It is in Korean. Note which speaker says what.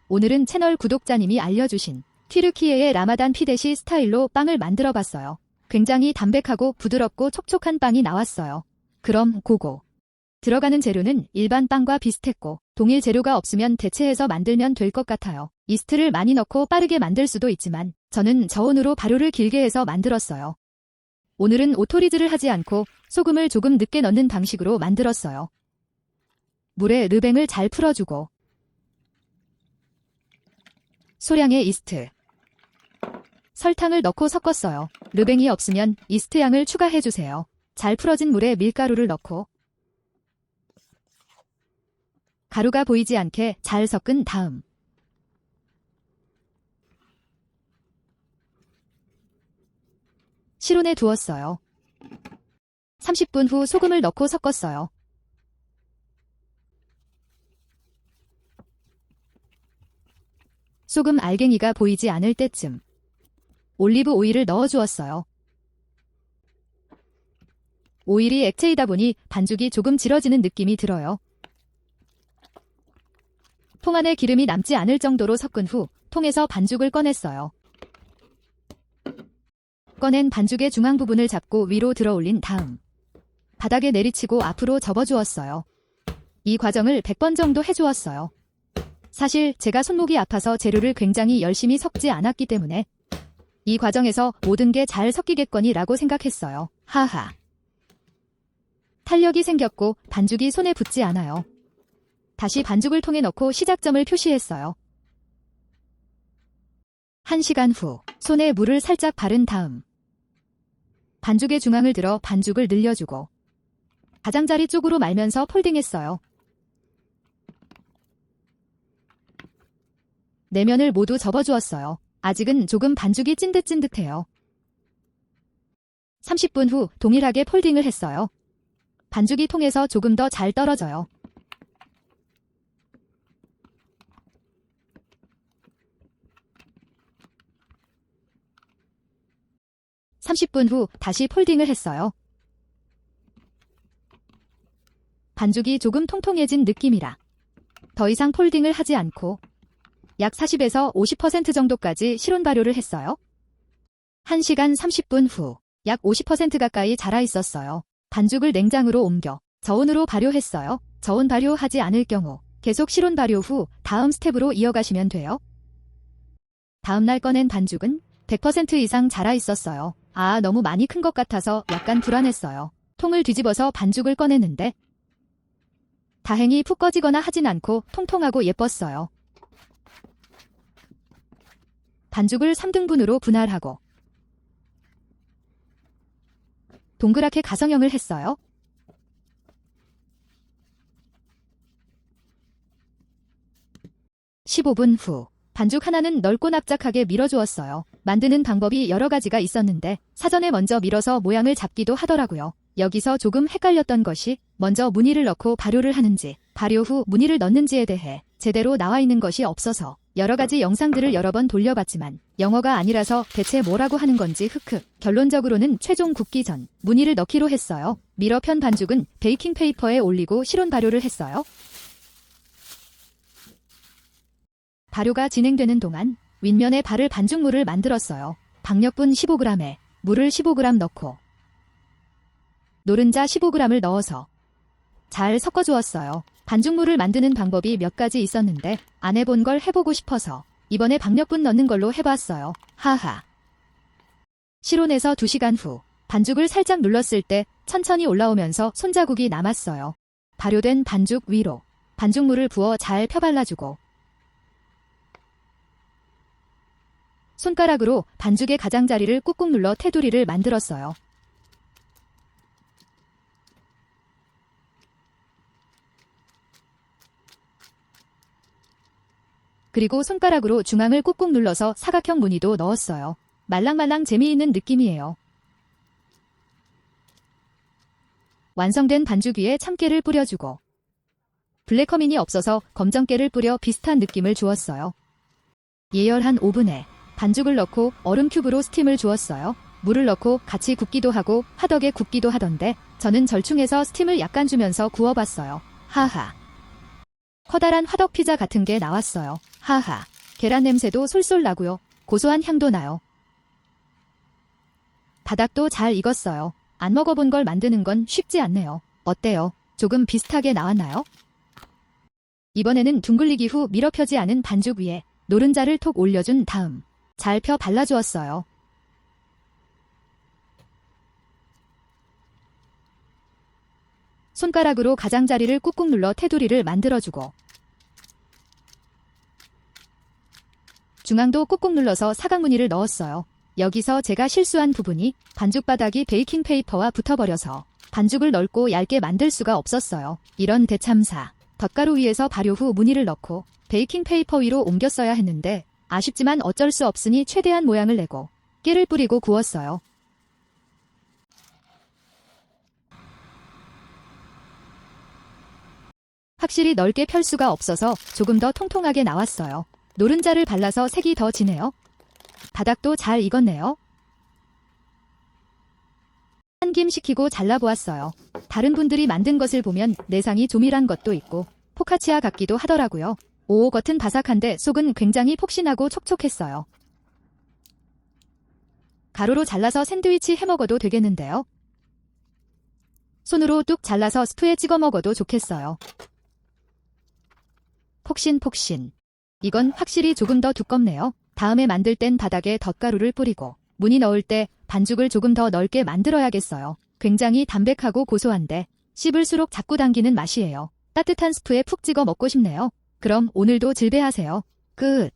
Speaker 1: 오늘은 채널 구독자님이 알려주신 튀르키예의 라마단 피데시 스타일로 빵을 만들어봤어요. 굉장히 담백하고 부드럽고 촉촉한 빵이 나왔어요. 그럼 고고! 들어가는 재료는 일반 빵과 비슷했고 동일 재료가 없으면 대체해서 만들면 될 것 같아요. 이스트를 많이 넣고 빠르게 만들 수도 있지만 저는 저온으로 발효를 길게 해서 만들었어요. 오늘은 오토리즈를 하지 않고 소금을 조금 늦게 넣는 방식으로 만들었어요. 물에 르뱅을 잘 풀어주고 소량의 이스트, 설탕을 넣고 섞었어요. 르뱅이 없으면 이스트 양을 추가해주세요. 잘 풀어진 물에 밀가루를 넣고 가루가 보이지 않게 잘 섞은 다음 실온에 두었어요. 30분 후 소금을 넣고 섞었어요. 소금 알갱이가 보이지 않을 때쯤 올리브 오일을 넣어주었어요. 오일이 액체이다 보니 반죽이 조금 질어지는 느낌이 들어요. 통 안에 기름이 남지 않을 정도로 섞은 후 통에서 반죽을 꺼냈어요. 꺼낸 반죽의 중앙 부분을 잡고 위로 들어 올린 다음 바닥에 내리치고 앞으로 접어주었어요. 이 과정을 100번 정도 해주었어요. 사실 제가 손목이 아파서 재료를 굉장히 열심히 섞지 않았기 때문에 이 과정에서 모든 게 잘 섞이겠거니라고 생각했어요. 하하. 탄력이 생겼고 반죽이 손에 붙지 않아요. 다시 반죽을 통에 넣고 시작점을 표시했어요. 1시간 후 손에 물을 살짝 바른 다음 반죽의 중앙을 들어 반죽을 늘려주고 가장자리 쪽으로 말면서 폴딩했어요. 내면을 모두 접어주었어요. 아직은 조금 반죽이 찐득찐득해요. 30분 후 동일하게 폴딩을 했어요. 반죽이 통에서 조금 더 잘 떨어져요. (30분) 후 다시 폴딩을 했어요. 반죽이 조금 통통해진 느낌이라 더 이상 폴딩을 하지 않고 약 40에서 50% 정도까지 실온 발효를 했어요. 1시간 30분 후 약 50% 가까이 자라 있었어요. 반죽을 냉장으로 옮겨 저온으로 발효했어요. 저온 발효하지 않을 경우 계속 실온 발효 후 다음 스텝으로 이어가시면 돼요. 다음날 꺼낸 반죽은 100% 이상 자라 있었어요. 너무 많이 큰 것 같아서 약간 불안했어요. 통을 뒤집어서 반죽을 꺼내는데 다행히 푹 꺼지거나 하진 않고 통통하고 예뻤어요. 반죽을 3등분으로 분할하고 동그랗게 가성형을 했어요. (15분) 후 반죽 하나는 넓고 납작하게 밀어주었어요. 만드는 방법이 여러 가지가 있었는데 사전에 먼저 밀어서 모양을 잡기도 하더라고요. 여기서 조금 헷갈렸던 것이 먼저 무늬를 넣고 발효를 하는지 발효 후 무늬를 넣는지에 대해 제대로 나와 있는 것이 없어서 여러 가지 영상들을 여러 번 돌려봤지만 영어가 아니라서 대체 뭐라고 하는 건지 흑흑. 결론적으로는 최종 굽기 전 무늬를 넣기로 했어요. 밀어 편 반죽은 베이킹 페이퍼에 올리고 실온 발효를 했어요. 발효가 진행되는 동안 윗면에 바를 반죽물을 만들었어요. 박력분 15g에 물을 15g 넣고 노른자 15g을 넣어서 잘 섞어주었어요. 반죽물을 만드는 방법이 몇 가지 있었는데 안 해본 걸 해보고 싶어서 이번에 박력분 넣는 걸로 해봤어요. 하하. 실온에서 2시간 후 반죽을 살짝 눌렀을 때 천천히 올라오면서 손자국이 남았어요. 발효된 반죽 위로 반죽물을 부어 잘 펴발라주고 손가락으로 반죽의 가장자리를 꾹꾹 눌러 테두리를 만들었어요. 그리고 손가락으로 중앙을 꾹꾹 눌러서 사각형 무늬도 넣었어요. 말랑말랑 재미있는 느낌이에요. 완성된 반죽 위에 참깨를 뿌려주고 블랙커민이 없어서 검정깨를 뿌려 비슷한 느낌을 주었어요. 예열한 오븐에 반죽을 넣고 얼음 큐브로 스팀을 주었어요. 물을 넣고 같이 굽기도 하고 화덕에 굽기도 하던데 저는 절충해서 스팀을 약간 주면서 구워봤어요. 하하. 커다란 화덕 피자 같은 게 나왔어요. 하하. 계란 냄새도 솔솔 나고요. 고소한 향도 나요. 바닥도 잘 익었어요. 안 먹어본 걸 만드는 건 쉽지 않네요. 어때요? 조금 비슷하게 나왔나요? 이번에는 둥글리기 후 밀어 펴지 않은 반죽 위에 노른자를 톡 올려준 다음 잘 펴 발라주었어요. 손가락으로 가장자리를 꾹꾹 눌러 테두리를 만들어주고 중앙도 꾹꾹 눌러서 사각무늬를 넣었어요. 여기서 제가 실수한 부분이 반죽 바닥이 베이킹 페이퍼와 붙어버려서 반죽을 넓고 얇게 만들 수가 없었어요. 이런 대참사. 덧가루 위에서 발효 후 무늬를 넣고 베이킹 페이퍼 위로 옮겼어야 했는데 아쉽지만 어쩔 수 없으니 최대한 모양을 내고 깨를 뿌리고 구웠어요. 확실히 넓게 펼 수가 없어서 조금 더 통통하게 나왔어요. 노른자를 발라서 색이 더 진해요. 바닥도 잘 익었네요. 한 김 식히고 잘라보았어요. 다른 분들이 만든 것을 보면 내상이 조밀한 것도 있고 포카치아 같기도 하더라고요. 오, 겉은 바삭한데 속은 굉장히 폭신하고 촉촉했어요. 가로로 잘라서 샌드위치 해먹어도 되겠는데요. 손으로 뚝 잘라서 스프에 찍어 먹어도 좋겠어요. 폭신폭신. 이건 확실히 조금 더 두껍네요. 다음에 만들 땐 바닥에 덧가루를 뿌리고 무늬 넣을 때 반죽을 조금 더 넓게 만들어야겠어요. 굉장히 담백하고 고소한데 씹을수록 자꾸 당기는 맛이에요. 따뜻한 스프에 푹 찍어 먹고 싶네요. 그럼 오늘도 질배하세요. 끝.